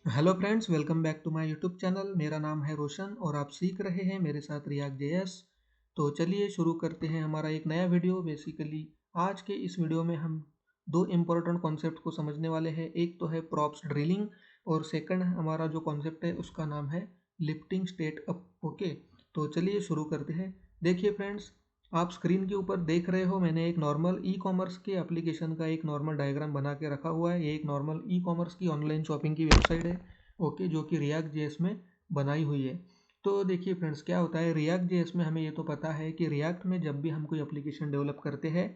Hello friends, welcome back to my YouTube channel. मेरा नाम है रोशन और आप सीख रहे हैं मेरे साथ रिएक्ट जेएस। तो चलिए शुरू करते हैं हमारा एक नया वीडियो। बेसिकली आज के इस वीडियो में हम दो इम्पोर्टेंट कॉन्सेप्ट को समझने वाले हैं। एक तो है प्रॉप्स ड्रिलिंग और सेकंड हमारा जो कॉन्सेप्ट है उसका नाम है लिफ्टिंग स्टेट अप। ओके, तो चलिए शुरू करते हैं। देखिए फ्रेंड्स, आप स्क्रीन के ऊपर देख रहे हो मैंने एक नॉर्मल ई कॉमर्स के एप्लीकेशन का एक नॉर्मल डायग्राम बना के रखा हुआ है। ये एक नॉर्मल ई कॉमर्स की ऑनलाइन शॉपिंग की वेबसाइट है। ओके, जो कि रिएक्ट जेएस में बनाई हुई है। तो देखिए फ्रेंड्स, क्या होता है रिएक्ट जेएस में, हमें ये तो पता है कि रिएक्ट में जब भी हम कोई एप्लीकेशन डेवलप करते हैं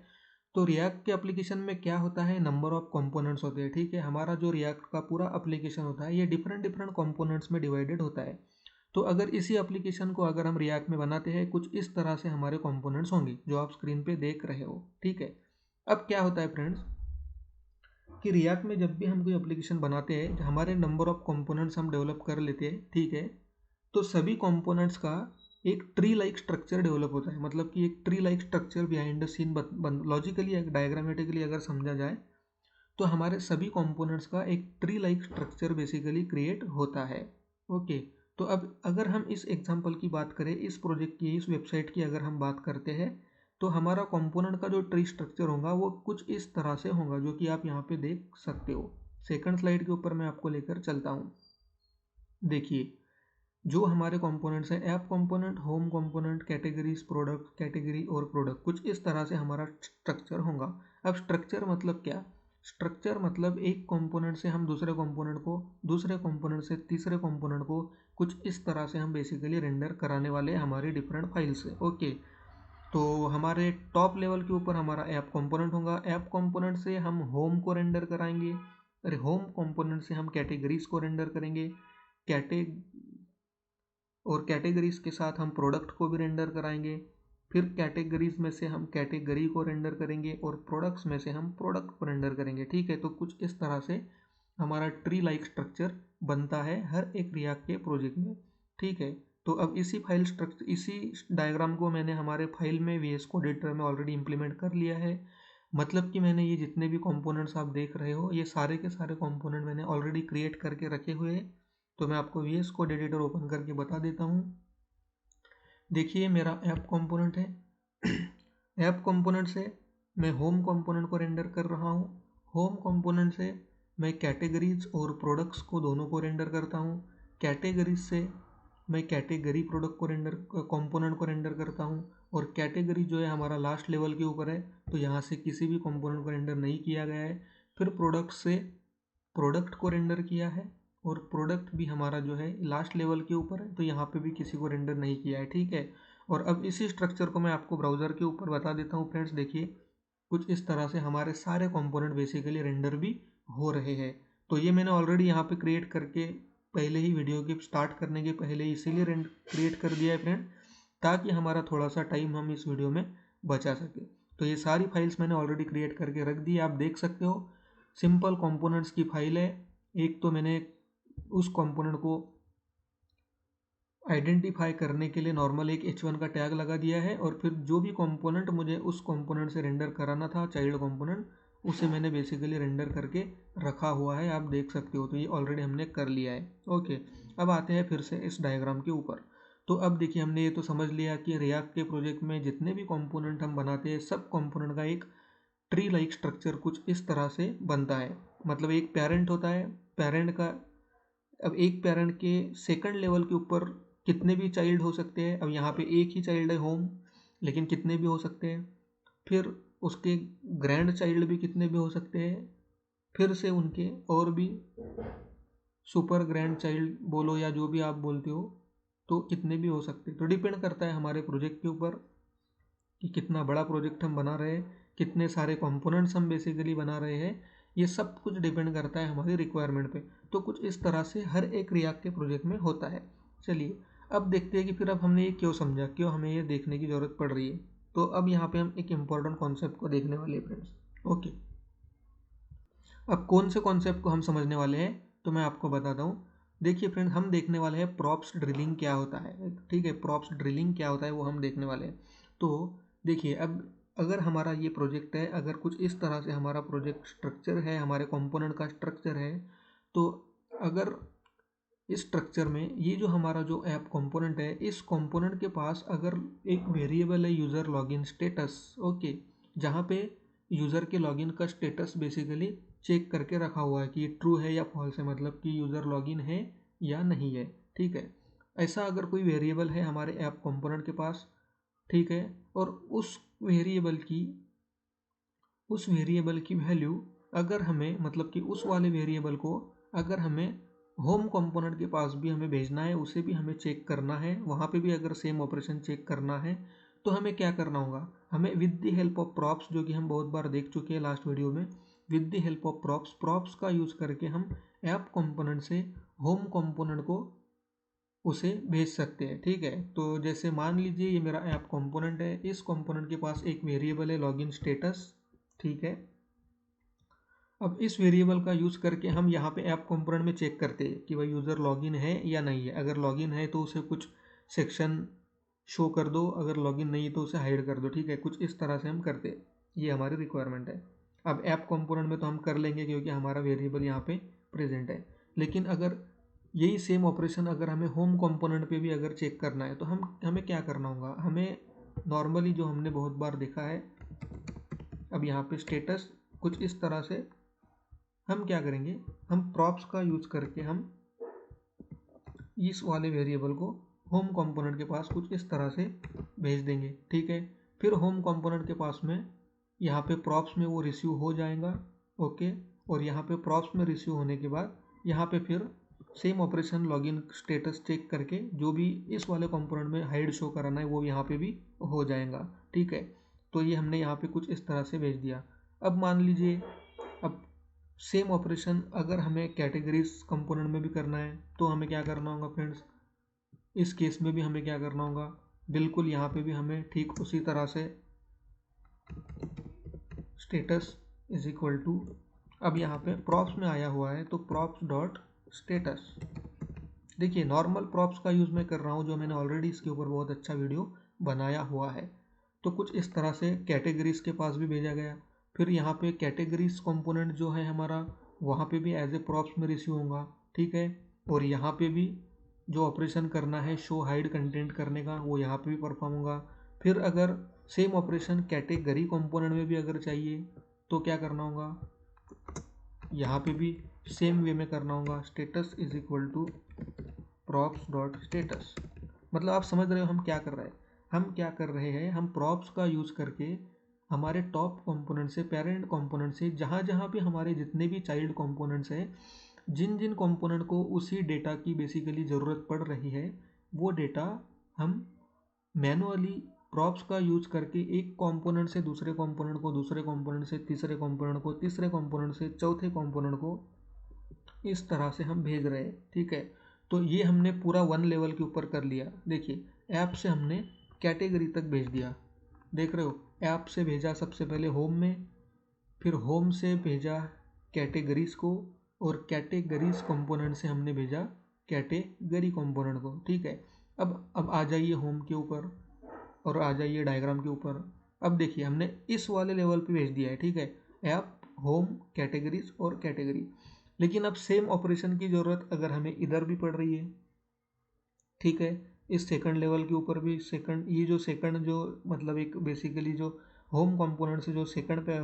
तो रिएक्ट के एप्लीकेशन में क्या होता है, नंबर ऑफ कंपोनेंट्स होते हैं। ठीक है, हमारा जो रिएक्ट का पूरा एप्लीकेशन होता है ये डिफरेंट डिफरेंट कंपोनेंट्स में डिवाइडेड होता है। तो अगर इसी एप्लीकेशन को अगर हम रिएक्ट में बनाते हैं, कुछ इस तरह से हमारे कंपोनेंट्स होंगे जो आप स्क्रीन पे देख रहे हो। ठीक है, अब क्या होता है फ्रेंड्स कि रिएक्ट में जब भी हम कोई एप्लीकेशन बनाते हैं, हमारे नंबर ऑफ कंपोनेंट्स हम डेवलप कर लेते हैं। ठीक है, तो सभी कंपोनेंट्स का एक ट्री लाइक स्ट्रक्चर डेवलप होता है। मतलब कि एक tree like structure behind the scene logically diagrammatically अगर समझा जाए तो हमारे सभी कंपोनेंट्स का एक tree like structure basically create होता है। ओके, तो अब अगर हम इस एग्जांपल की बात करें, इस प्रोजेक्ट की, इस वेबसाइट की अगर हम बात करते हैं, तो हमारा कंपोनेंट का जो ट्री स्ट्रक्चर होगा वो कुछ इस तरह से होगा जो कि आप यहाँ पे देख सकते हो। सेकंड स्लाइड के ऊपर मैं आपको लेकर चलता हूँ। देखिए, जो हमारे कंपोनेंट्स हैं, app component, home component, categories, product category और प्रोडक्ट, कुछ इस तरह से हमारा स्ट्रक्चर होगा। अब स्ट्रक्चर मतलब क्या? स्ट्रक्चर मतलब एक कंपोनेंट से हम दूसरे कंपोनेंट को, दूसरे कंपोनेंट से तीसरे कंपोनेंट को कुछ इस तरह से हम बेसिकली रेंडर कराने वाले हैं हमारी डिफरेंट फाइल्स से। ओके, तो हमारे टॉप लेवल के ऊपर हमारा ऐप कंपोनेंट होगा। ऐप कंपोनेंट से हम होम को रेंडर कराएंगे, अरे होम कंपोनेंट से हम कैटेगरीज को रेंडर करेंगे, कैटे और कैटेगरीज के साथ हम प्रोडक्ट को भी रेंडर कराएंगे। फिर कैटेगरीज में से हम कैटेगरी को रेंडर करेंगे और प्रोडक्ट्स में से हम प्रोडक्ट को रेंडर करेंगे। ठीक है, तो कुछ इस तरह से हमारा ट्री लाइक स्ट्रक्चर बनता है हर एक रिएक्ट के प्रोजेक्ट में। ठीक है, तो अब इसी फाइल स्ट्रक्चर, इसी डायग्राम को मैंने हमारे फाइल में VS कोड एडिटर में ऑलरेडी इंप्लीमेंट कर लिया है। मतलब कि मैंने ये जितने भी कंपोनेंट्स आप देख रहे हो, ये सारे के सारे कंपोनेंट मैंने ऑलरेडी क्रिएट करके रखे हुए हैं। तो मैं आपको VS कोड एडिटर ओपन करके बता देता हूँ। देखिए, मेरा ऐप कंपोनेंट है। ऐप कंपोनेंट से मैं होम कंपोनेंट को रेंडर कर रहा हूँ। होम कंपोनेंट से मैं कैटेगरीज और प्रोडक्ट्स को दोनों को रेंडर करता हूँ। कैटेगरीज से मैं कैटेगरी प्रोडक्ट को रेंडर, कंपोनेंट को रेंडर करता हूँ। और कैटेगरी जो है हमारा लास्ट लेवल के ऊपर है, तो यहाँ से किसी भी कंपोनेंट को रेंडर नहीं किया गया है। फिर प्रोडक्ट से प्रोडक्ट को रेंडर किया है और प्रोडक्ट भी हमारा जो है लास्ट लेवल के ऊपर है, तो यहाँ पे भी किसी को रेंडर नहीं किया है। ठीक है, और अब इसी स्ट्रक्चर को मैं आपको ब्राउज़र के ऊपर बता देता हूँ फ्रेंड्स। देखिए, कुछ इस तरह से हमारे सारे कंपोनेंट बेसिकली रेंडर भी हो रहे हैं। तो ये मैंने ऑलरेडी यहाँ पे क्रिएट करके पहले ही, वीडियो के स्टार्ट करने के पहले ही इसीलिए क्रिएट कर दिया है फ्रेंड, ताकि हमारा थोड़ा सा टाइम हम इस वीडियो में बचा सके। तो ये सारी फाइल्स मैंने ऑलरेडी क्रिएट करके रख दी, आप देख सकते हो। सिंपल कंपोनेंट्स की फाइल है। एक तो मैंने उस कंपोनेंट को आइडेंटिफाई करने के लिए नॉर्मल एक H1 का टैग लगा दिया है, और फिर जो भी कंपोनेंट मुझे उस कंपोनेंट से रेंडर कराना था, चाइल्ड कंपोनेंट, उसे मैंने बेसिकली रेंडर करके रखा हुआ है, आप देख सकते हो। तो ये ऑलरेडी हमने कर लिया है। ओके, अब आते हैं फिर से इस डायग्राम के ऊपर। तो अब देखिए, हमने ये तो समझ लिया कि रिएक्ट के प्रोजेक्ट में जितने भी कंपोनेंट हम बनाते हैं, सब कंपोनेंट का एक ट्री लाइक स्ट्रक्चर कुछ इस तरह से बनता है। मतलब एक पेरेंट होता है, पेरेंट का, अब एक पेरेंट के सेकंड लेवल के ऊपर कितने भी चाइल्ड हो सकते हैं। अब यहाँ पे एक ही चाइल्ड है होम, लेकिन कितने भी हो सकते हैं। फिर उसके ग्रैंड चाइल्ड भी कितने भी हो सकते हैं। फिर से उनके और भी सुपर ग्रैंड चाइल्ड बोलो या जो भी आप बोलते हो, तो कितने भी हो सकते हैं। तो डिपेंड करता है हमारे प्रोजेक्ट के ऊपर कि कितना बड़ा प्रोजेक्ट हम बना रहे हैं, कितने सारे कंपोनेंट्स हम बेसिकली बना रहे हैं। ये सब कुछ डिपेंड करता है हमारी रिक्वायरमेंट पे। तो कुछ इस तरह से हर एक रिएक्ट के प्रोजेक्ट में होता है। चलिए, अब देखते हैं कि फिर अब हमने ये क्यों समझा, क्यों हमें ये देखने की ज़रूरत पड़ रही है। तो अब यहाँ पे हम एक इम्पॉर्टेंट कॉन्सेप्ट को देखने वाले हैं फ्रेंड्स। ओके, अब कौन से कॉन्सेप्ट को हम समझने वाले हैं, तो मैं आपको बताता हूँ। देखिए फ्रेंड, हम देखने वाले हैं प्रॉप्स ड्रिलिंग क्या होता है। ठीक है, प्रॉप्स ड्रिलिंग क्या होता है वो हम देखने वाले हैं। तो देखिए, अब अगर हमारा ये प्रोजेक्ट है, अगर कुछ इस तरह से हमारा प्रोजेक्ट स्ट्रक्चर है, हमारे कंपोनेंट का स्ट्रक्चर है, तो अगर इस स्ट्रक्चर में ये जो हमारा जो ऐप कंपोनेंट है, इस कंपोनेंट के पास अगर एक वेरिएबल है यूज़र लॉगिन स्टेटस, ओके, जहाँ पे यूज़र के लॉगिन का स्टेटस बेसिकली चेक करके रखा हुआ है कि ये ट्रू है या फॉल्स है, मतलब कि यूज़र लॉगिन है या नहीं है, ठीक है। ऐसा अगर कोई वेरिएबल है हमारे ऐप कंपोनेंट के पास, ठीक है, और उस वेरिएबल की वैल्यू अगर हमें, मतलब कि उस वाले वेरिएबल को अगर हमें होम कंपोनेंट के पास भी हमें भेजना है, उसे भी हमें चेक करना है, वहाँ पे भी अगर सेम ऑपरेशन चेक करना है, तो हमें क्या करना होगा, हमें with the help of props, जो कि हम बहुत बार देख चुके हैं लास्ट वीडियो में, with the help of props का यूज़ करके हम ऐप कंपोनेंट से होम कंपोनेंट को उसे भेज सकते हैं, ठीक है। तो जैसे मान लीजिए ये मेरा ऐप कंपोनेंट है, इस कंपोनेंट के पास एक वेरिएबल है लॉगिन स्टेटस, ठीक है। अब इस वेरिएबल का यूज़ करके हम यहाँ पे ऐप कंपोनेंट में चेक करते हैं कि भाई यूज़र लॉगिन है या नहीं है। अगर लॉगिन है तो उसे कुछ सेक्शन शो कर दो, अगर लॉगिन नहीं है तो उसे हाइड कर दो, ठीक है। कुछ इस तरह से हम करते हैं, ये हमारी रिक्वायरमेंट है। अब ऐप कंपोनेंट में तो हम कर लेंगे क्योंकि हमारा वेरिएबल यहाँ पे प्रेजेंट है, लेकिन अगर यही सेम ऑपरेशन अगर हमें होम कंपोनेंट पे भी अगर चेक करना है तो हमें क्या करना होगा, हमें नॉर्मली जो हमने बहुत बार देखा है, अब यहाँ पे स्टेटस कुछ इस तरह से हम क्या करेंगे, हम प्रॉप्स का यूज़ करके हम इस वाले वेरिएबल को होम कंपोनेंट के पास कुछ इस तरह से भेज देंगे, ठीक है। फिर होम कंपोनेंट के पास में यहाँ पे प्रॉप्स में वो रिसीव हो जाएगा, ओके। और यहाँ पे प्रॉप्स में रिसीव होने के बाद यहाँ पे फिर same operation login status check करके जो भी इस वाले कंपोनेंट में हाइड शो कराना है वो यहाँ पे भी हो जाएगा, ठीक है। तो ये हमने यहाँ पे कुछ इस तरह से भेज दिया। अब मान लीजिए, अब सेम ऑपरेशन अगर हमें कैटेगरीज कंपोनेंट में भी करना है तो हमें क्या करना होगा फ्रेंड्स, इस केस में भी हमें क्या करना होगा, बिल्कुल यहाँ पे भी हमें ठीक उसी तरह से स्टेटस इज इक्वल टू, अब यहाँ पे प्रॉप्स में आया हुआ है तो प्रॉप्स डॉट स्टेटस, देखिए नॉर्मल प्रॉप्स का यूज़ मैं कर रहा हूँ, जो मैंने ऑलरेडी इसके ऊपर बहुत अच्छा वीडियो बनाया हुआ है। तो कुछ इस तरह से कैटेगरीज के पास भी भेजा गया। फिर यहाँ पे कैटेगरीज कंपोनेंट जो है हमारा, वहाँ पे भी एज ए प्रॉप्स में रिसीव होगा, ठीक है। और यहाँ पे भी जो ऑपरेशन करना है शो हाइड कंटेंट करने का, वो यहाँ पे भी परफॉर्म होगा। फिर अगर सेम ऑपरेशन कैटेगरी कंपोनेंट में भी अगर चाहिए तो क्या करना होगा, यहाँ पे भी सेम वे में करना होगा, status is equal to props dot status. मतलब आप समझ रहे हो हम क्या कर रहे हैं, हम प्रॉप्स का यूज़ करके हमारे टॉप कंपोनेंट से, पेरेंट कंपोनेंट से, जहाँ जहाँ भी हमारे जितने भी चाइल्ड कंपोनेंट्स हैं, जिन जिन कंपोनेंट को उसी डेटा की बेसिकली ज़रूरत पड़ रही है, वो डेटा हम मैनुअली प्रॉप्स का यूज़ करके एक कंपोनेंट से दूसरे कंपोनेंट को, दूसरे कंपोनेंट से तीसरे कंपोनेंट को, तीसरे कंपोनेंट से चौथे कंपोनेंट को इस तरह से हम भेज रहे हैं, ठीक है। तो ये हमने पूरा वन लेवल के ऊपर कर लिया। देखिए ऐप से हमने कैटेगरी तक भेज दिया, देख रहे हो, ऐप से भेजा सबसे पहले होम में, फिर होम से भेजा कैटेगरीज को, और कैटेगरीज कंपोनेंट से हमने भेजा कैटेगरी कंपोनेंट को, ठीक है। अब आ जाइए होम के ऊपर और आ जाइए डायग्राम के ऊपर। अब देखिए हमने इस वाले लेवल पे भेज दिया है, ठीक है, ऐप, होम, कैटेगरीज और कैटेगरी। लेकिन अब सेम ऑपरेशन की ज़रूरत अगर हमें इधर भी पड़ रही है, ठीक है, इस सेकंड लेवल के ऊपर भी, ये जो सेकंड जो मतलब एक बेसिकली जो होम कंपोनेंट से जो सेकंड पे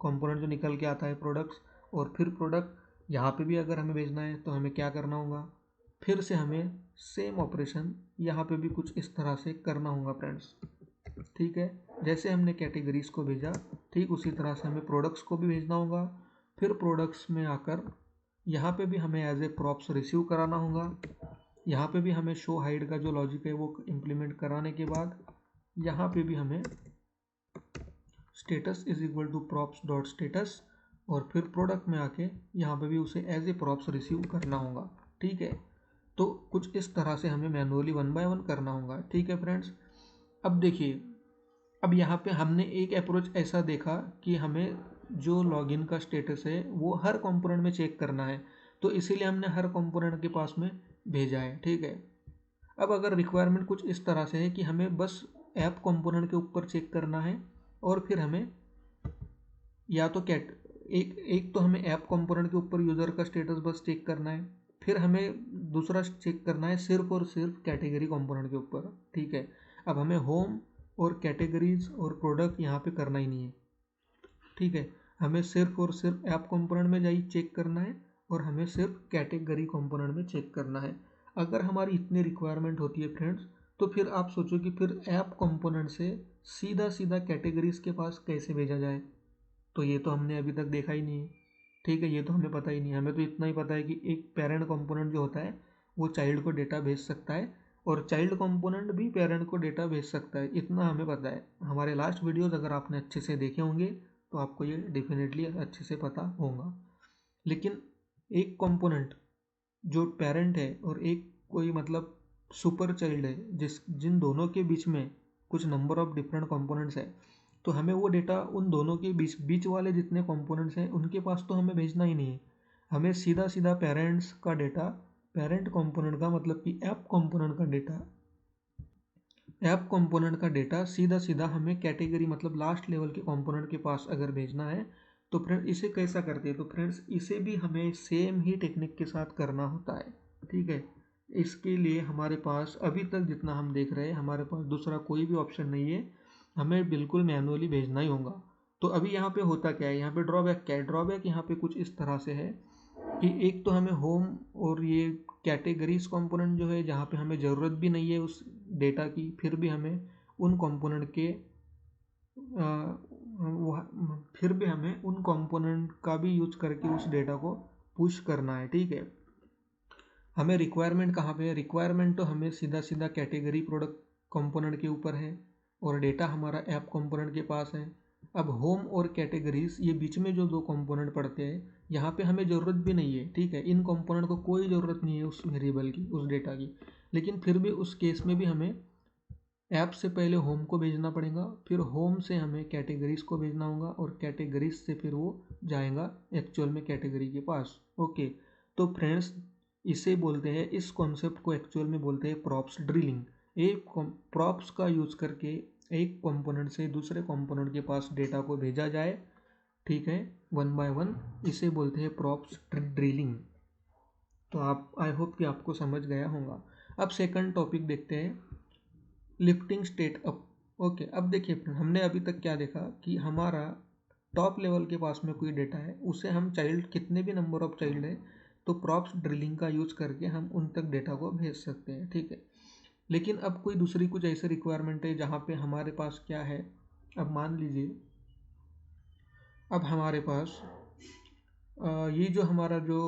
कंपोनेंट जो निकल के आता है प्रोडक्ट्स, और फिर प्रोडक्ट यहाँ पे भी अगर हमें भेजना है तो हमें क्या करना होगा, फिर से हमें सेम ऑपरेशन यहाँ पे भी कुछ इस तरह से करना होगा फ्रेंड्स, ठीक है। जैसे हमने कैटेगरीज को भेजा, ठीक उसी तरह से हमें प्रोडक्ट्स को भी भेजना होगा। फिर प्रोडक्ट्स में आकर यहाँ पे भी हमें एज ए प्रॉप्स रिसीव कराना होगा। यहाँ पे भी हमें शो हाइड का जो लॉजिक है वो इम्प्लीमेंट कराने के बाद यहाँ पे भी हमें status is equal to props dot status, और फिर प्रोडक्ट में आके यहाँ पे भी उसे एज ए प्रॉप्स रिसीव करना होगा, ठीक है। तो कुछ इस तरह से हमें मैनुअली वन बाय वन करना होगा, ठीक है फ्रेंड्स। अब देखिए, अब यहाँ पे हमने एक अप्रोच ऐसा देखा कि हमें जो लॉगिन का स्टेटस है वो हर कंपोनेंट में चेक करना है, तो इसीलिए हमने हर कंपोनेंट के पास में भेजा है, ठीक है। अब अगर रिक्वायरमेंट कुछ इस तरह से है कि हमें बस ऐप कंपोनेंट के ऊपर चेक करना है, और फिर हमें या तो एक तो हमें ऐप कंपोनेंट के ऊपर यूज़र का स्टेटस बस चेक करना है, फिर हमें दूसरा चेक करना है सिर्फ और सिर्फ कैटेगरी कंपोनेंट के ऊपर, ठीक है। अब हमें होम और कैटेगरीज और प्रोडक्ट यहाँ पे करना ही नहीं है, ठीक है। हमें सिर्फ और सिर्फ ऐप कंपोनेंट में जाइए चेक करना है और हमें सिर्फ कैटेगरी कंपोनेंट में चेक करना है। अगर हमारी इतनी रिक्वायरमेंट होती है फ्रेंड्स, तो फिर आप सोचो कि फिर ऐप कंपोनेंट से सीधा सीधा कैटेगरीज के पास कैसे भेजा जाए। तो ये तो हमने अभी तक देखा ही नहीं है, ठीक है। ये तो हमें पता ही नहीं है। हमें तो इतना ही पता है कि एक पेरेंट कंपोनेंट जो होता है वो चाइल्ड को डेटा भेज सकता है और चाइल्ड कंपोनेंट भी पेरेंट को डेटा भेज सकता है, इतना हमें पता है। हमारे लास्ट वीडियोस अगर आपने अच्छे से देखे होंगे तो आपको ये डेफिनेटली अच्छे से पता होगा। लेकिन एक कंपोनेंट जो पेरेंट है और एक कोई मतलब सुपर चाइल्ड है, जिन दोनों के बीच में कुछ नंबर ऑफ डिफरेंट कंपोनेंट्स है, तो हमें वो डेटा उन दोनों के बीच वाले जितने कंपोनेंट्स हैं उनके पास तो हमें भेजना ही नहीं है। हमें सीधा सीधा पेरेंट्स का डेटा, पेरेंट कंपोनेंट का मतलब कि ऐप कंपोनेंट का डेटा, ऐप कंपोनेंट का डेटा सीधा सीधा हमें कैटेगरी मतलब लास्ट लेवल के कंपोनेंट के पास अगर भेजना है, तो फ्रेंड्स इसे कैसा करते हैं, तो फ्रेंड्स इसे भी हमें सेम ही टेक्निक के साथ करना होता है, ठीक है। इसके लिए हमारे पास अभी तक जितना हम देख रहे हैं हमारे पास दूसरा कोई भी ऑप्शन नहीं है, हमें बिल्कुल मैनुअली भेजना ही होगा। तो अभी यहाँ पे होता क्या है, यहाँ पे ड्रॉबैक क्या है, ड्रॉबैक यहाँ पे कुछ इस तरह से है कि एक तो हमें होम और ये कैटेगरीज कंपोनेंट जो है जहाँ पे हमें ज़रूरत भी नहीं है उस डेटा की, फिर भी हमें उन कंपोनेंट के फिर भी हमें उन कंपोनेंट का भी यूज करके उस डेटा को पुश करना है, ठीक है। हमें रिक्वायरमेंट कहाँ पे है, रिक्वायरमेंट तो हमें सीधा सीधा कैटेगरी प्रोडक्ट कंपोनेंट के ऊपर है और डेटा हमारा ऐप कंपोनेंट के पास है। अब होम और कैटेगरीज ये बीच में जो दो कंपोनेंट पड़ते हैं, यहाँ पे हमें ज़रूरत भी नहीं है, ठीक है। इन कंपोनेंट को कोई ज़रूरत नहीं है उस वेरिएबल की, उस डेटा की, लेकिन फिर भी उस केस में भी हमें ऐप से पहले होम को भेजना पड़ेगा, फिर होम से हमें कैटेगरीज को भेजना होगा और कैटेगरीज से फिर वो जाएगा एक्चुअल में कैटेगरी के पास, ओके। तो फ्रेंड्स इसे बोलते हैं, इस कॉन्सेप्ट को एक्चुअल में बोलते हैं प्रॉप्स ड्रिलिंग। एक प्रॉप्स का यूज करके एक कंपोनेंट से दूसरे कंपोनेंट के पास डेटा को भेजा जाए, ठीक है, वन बाय वन, इसे बोलते हैं प्रॉप्स ड्रिलिंग। तो आप आई होप कि आपको समझ गया होगा। अब सेकंड टॉपिक देखते हैं, लिफ्टिंग स्टेट अप, ओके। अब देखिए हमने अभी तक क्या देखा कि हमारा टॉप लेवल के पास में कोई डेटा है, उसे हम चाइल्ड कितने भी नंबर ऑफ चाइल्ड है तो प्रॉप्स ड्रिलिंग का यूज करके हम उन तक डेटा को भेज सकते हैं, ठीक है। लेकिन अब कोई दूसरी कुछ ऐसे रिक्वायरमेंट है जहाँ पे हमारे पास क्या है, अब मान लीजिए अब हमारे पास ये जो हमारा जो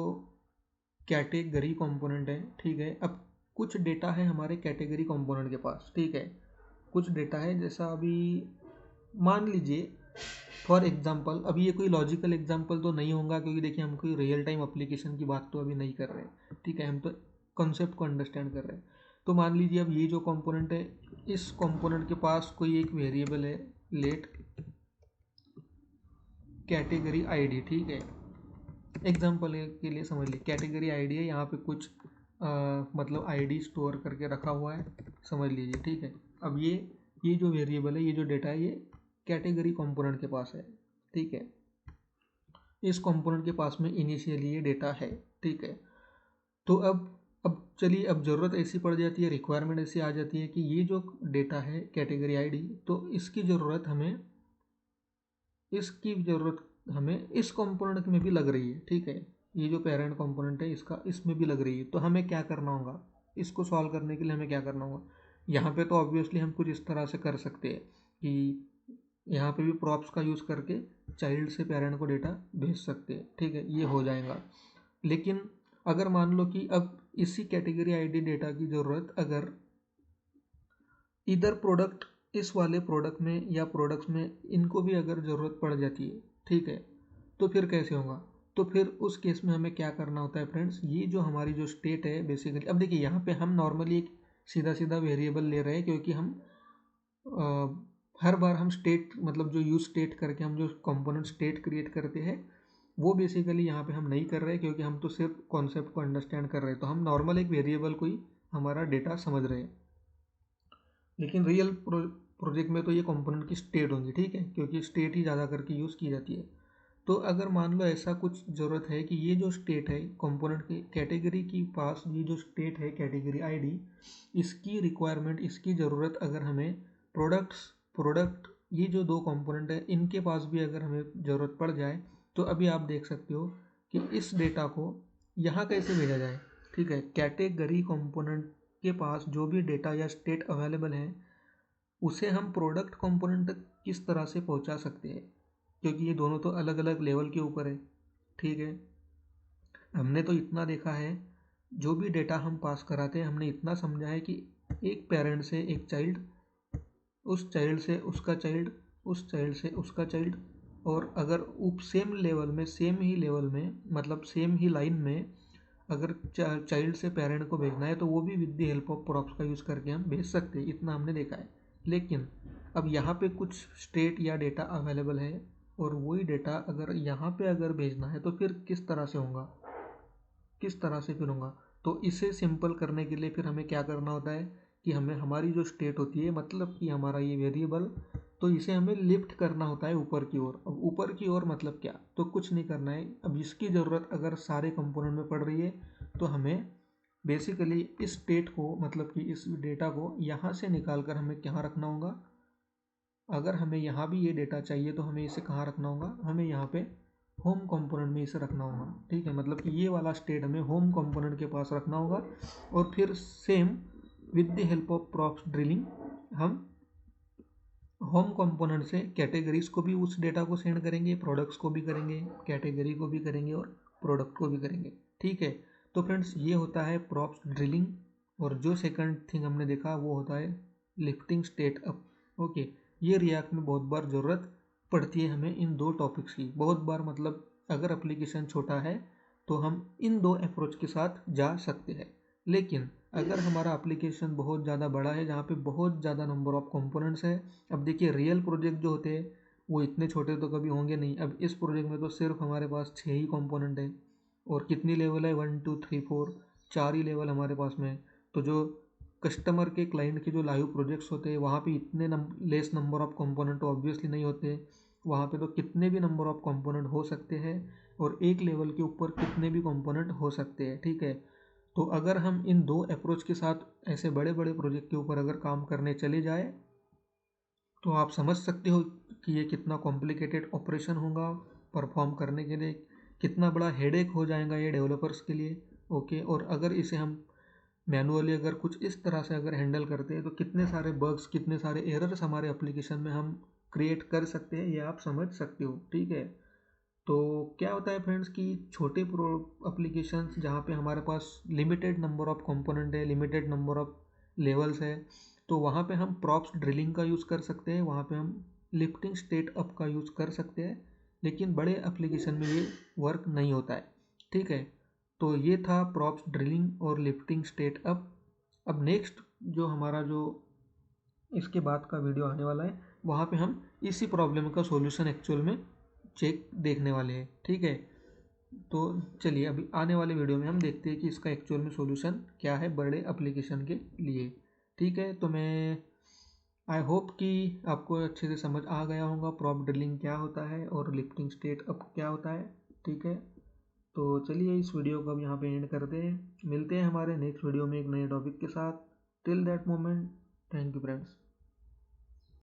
कैटेगरी कंपोनेंट है, ठीक है। अब कुछ डेटा है हमारे कैटेगरी कंपोनेंट के पास, ठीक है। कुछ डेटा है जैसा अभी मान लीजिए फॉर एग्जांपल, अभी ये कोई लॉजिकल एग्जांपल तो नहीं होगा क्योंकि देखिए हम कोई रियल टाइम एप्लीकेशन की बात तो अभी नहीं कर रहे हैं, ठीक है। हम तो कॉन्सेप्ट को अंडरस्टैंड कर रहे हैं। तो मान लीजिए अब ये जो कंपोनेंट है, इस कंपोनेंट के पास कोई एक वेरिएबल है लेट कैटेगरी आईडी, ठीक है। एग्जाम्पल के लिए समझ लीजिए कैटेगरी आईडी है, यहाँ पे कुछ मतलब आईडी स्टोर करके रखा हुआ है, समझ लीजिए, ठीक है। अब ये जो वेरिएबल है, ये जो डेटा है, ये कैटेगरी कंपोनेंट के पास है, ठीक है। इस कंपोनेंट के पास में इनिशियली ये डेटा है, ठीक है। तो अब चलिए, अब ज़रूरत ऐसी पड़ जाती है, रिक्वायरमेंट ऐसी आ जाती है कि ये जो डेटा है कैटेगरी आईडी, तो इसकी ज़रूरत हमें इस कंपोनेंट में भी लग रही है, ठीक है। ये जो पेरेंट कंपोनेंट है इसका इसमें भी लग रही है, तो हमें क्या करना होगा, इसको सॉल्व करने के लिए हमें क्या करना होगा। यहाँ पे तो ऑब्वियसली हम कुछ इस तरह से कर सकते हैं कि यहाँ पे भी प्रॉप्स का यूज़ करके चाइल्ड से पेरेंट को डेटा भेज सकते हैं, ठीक है, ये हो जाएगा। लेकिन अगर मान लो कि अब इसी कैटेगरी आईडी डेटा की ज़रूरत अगर इधर प्रोडक्ट, इस वाले प्रोडक्ट में या प्रोडक्ट्स में इनको भी अगर ज़रूरत पड़ जाती है, ठीक है, तो फिर कैसे होगा। तो फिर उस केस में हमें क्या करना होता है फ्रेंड्स, ये जो हमारी जो स्टेट है बेसिकली, अब देखिए यहाँ पे हम नॉर्मली एक सीधा सीधा वेरिएबल ले रहे हैं क्योंकि हम हर बार हम स्टेट मतलब जो यूज स्टेट करके हम जो कंपोनेंट स्टेट क्रिएट करते हैं वो बेसिकली यहाँ पे हम नहीं कर रहे क्योंकि हम तो सिर्फ कॉन्सेप्ट को अंडरस्टैंड कर रहे हैं। तो हम नॉर्मल एक वेरिएबल को ही हमारा डेटा समझ रहे हैं, लेकिन रियल प्रोजेक्ट में तो ये कंपोनेंट की स्टेट होंगी, ठीक है, क्योंकि स्टेट ही ज़्यादा करके यूज़ की जाती है। तो अगर मान लो ऐसा कुछ ज़रूरत है कि ये जो स्टेट है कंपोनेंट की कैटेगरी की पास, ये जो स्टेट है कैटेगरी आईडी, इसकी रिक्वायरमेंट, इसकी ज़रूरत अगर हमें प्रोडक्ट ये जो दो कंपोनेंट है इनके पास भी अगर हमें ज़रूरत पड़ जाए, तो अभी आप देख सकते हो कि इस डेटा को यहाँ कैसे भेजा जाए। ठीक है, कैटेगरी कंपोनेंट के पास जो भी डेटा या स्टेट अवेलेबल है उसे हम प्रोडक्ट कंपोनेंट तक किस तरह से पहुँचा सकते हैं, क्योंकि ये दोनों तो अलग अलग लेवल के ऊपर है। ठीक है, हमने तो इतना देखा है, जो भी डेटा हम पास कराते हैं हमने इतना समझा है कि एक पेरेंट से एक चाइल्ड, उस चाइल्ड से उसका चाइल्ड, उस चाइल्ड से उसका चाइल्ड, और अगर उप सेम लेवल में, सेम ही लेवल में, मतलब सेम ही लाइन में अगर चाइल्ड से पेरेंट को भेजना है तो वो भी with the help of props का यूज़ करके हम भेज सकते हैं, इतना हमने देखा है। लेकिन अब यहाँ पे कुछ स्टेट या डेटा अवेलेबल है और वही डेटा अगर यहाँ पे अगर भेजना है तो फिर किस तरह से होगा, किस तरह से फिर होगा। तो इसे सिंपल करने के लिए फिर हमें क्या करना होता है कि हमें हमारी जो स्टेट होती है, मतलब कि हमारा ये वेरिएबल, तो इसे हमें लिफ्ट करना होता है ऊपर की ओर। अब ऊपर की ओर मतलब क्या, तो कुछ नहीं करना है। अब इसकी ज़रूरत अगर सारे कंपोनेंट में पड़ रही है तो हमें बेसिकली इस स्टेट को, मतलब कि इस डेटा को यहाँ से निकाल कर हमें कहाँ रखना होगा। अगर हमें यहाँ भी ये डेटा चाहिए तो हमें इसे कहाँ रखना होगा, हमें यहाँ पे होम कंपोनेंट में इसे रखना होगा। ठीक है, मतलब कि ये वाला स्टेट हमें होम कंपोनेंट के पास रखना होगा और फिर same with the help of props drilling हम होम कंपोनेंट से कैटेगरीज को भी उस डेटा को सेंड करेंगे, प्रोडक्ट्स को भी करेंगे, कैटेगरी को भी करेंगे और प्रोडक्ट को भी करेंगे। ठीक है, तो फ्रेंड्स ये होता है प्रॉप्स ड्रिलिंग। और जो सेकंड थिंग हमने देखा वो होता है लिफ्टिंग स्टेट अप। ओके, ये रिएक्ट में बहुत बार ज़रूरत पड़ती है हमें इन दो टॉपिक्स की, बहुत बार। मतलब अगर एप्लीकेशन छोटा है तो हम इन दो अप्रोच के साथ जा सकते हैं। लेकिन अगर हमारा एप्लीकेशन बहुत ज़्यादा बड़ा है, जहाँ पे बहुत ज़्यादा नंबर ऑफ कंपोनेंट्स है, अब देखिए रियल प्रोजेक्ट जो होते हैं वो इतने छोटे तो कभी होंगे नहीं। अब इस प्रोजेक्ट में तो सिर्फ हमारे पास 6 ही कंपोनेंट है और कितनी लेवल है, 1 2 3 4, 4 ही लेवल हमारे पास में है। तो जो कस्टमर के, क्लाइंट के जो लाइव प्रोजेक्ट्स होते हैं वहाँ पे इतने लेस नंबर ऑफ कंपोनेंट तो ऑब्वियसली नहीं होते। वहाँ पे तो कितने भी नंबर ऑफ कंपोनेंट हो सकते हैं और एक लेवल के ऊपर कितने भी कंपोनेंट हो सकते हैं। ठीक है, तो अगर हम इन दो अप्रोच के साथ ऐसे बड़े बड़े प्रोजेक्ट के ऊपर अगर काम करने चले जाए तो आप समझ सकते हो कि ये कितना कॉम्प्लिकेटेड ऑपरेशन होगा परफॉर्म करने के लिए, कितना बड़ा हेडेक हो जाएगा ये डेवलपर्स के लिए। ओके, और अगर इसे हम मैनुअली अगर कुछ इस तरह से अगर हैंडल करते हैं तो कितने सारे बग्स, कितने सारे एरर्स हमारे एप्लीकेशन में हम क्रिएट कर सकते हैं, ये आप समझ सकते हो। ठीक है, तो क्या होता है फ्रेंड्स कि छोटे प्रो एप्लीकेशंस जहाँ पे हमारे पास लिमिटेड नंबर ऑफ कंपोनेंट है, लिमिटेड नंबर ऑफ लेवल्स है, तो वहाँ पे हम प्रॉप्स ड्रिलिंग का यूज़ कर सकते हैं, वहाँ पे हम लिफ्टिंग स्टेट अप का यूज़ कर सकते हैं। लेकिन बड़े एप्लीकेशन में ये वर्क नहीं होता है। ठीक है, तो ये था प्रॉप्स ड्रिलिंग और लिफ्टिंग स्टेट अप। अब नेक्स्ट जो हमारा जो इसके बाद का वीडियो आने वाला है वहाँ पे हम इसी प्रॉब्लम का सॉल्यूशन एक्चुअल में चेक देखने वाले हैं। ठीक है, तो चलिए अभी आने वाले वीडियो में हम देखते हैं कि इसका एक्चुअल में सॉल्यूशन क्या है बड़े एप्लीकेशन के लिए। ठीक है, तो मैं आई होप कि आपको अच्छे से समझ आ गया होगा प्रॉप ड्रिलिंग क्या होता है और लिफ्टिंग स्टेट अप क्या होता है। ठीक है, तो चलिए इस वीडियो को अब यहाँ पे एंड करते हैं, मिलते हैं हमारे नेक्स्ट वीडियो में एक नए टॉपिक के साथ। Till that moment, thank you friends.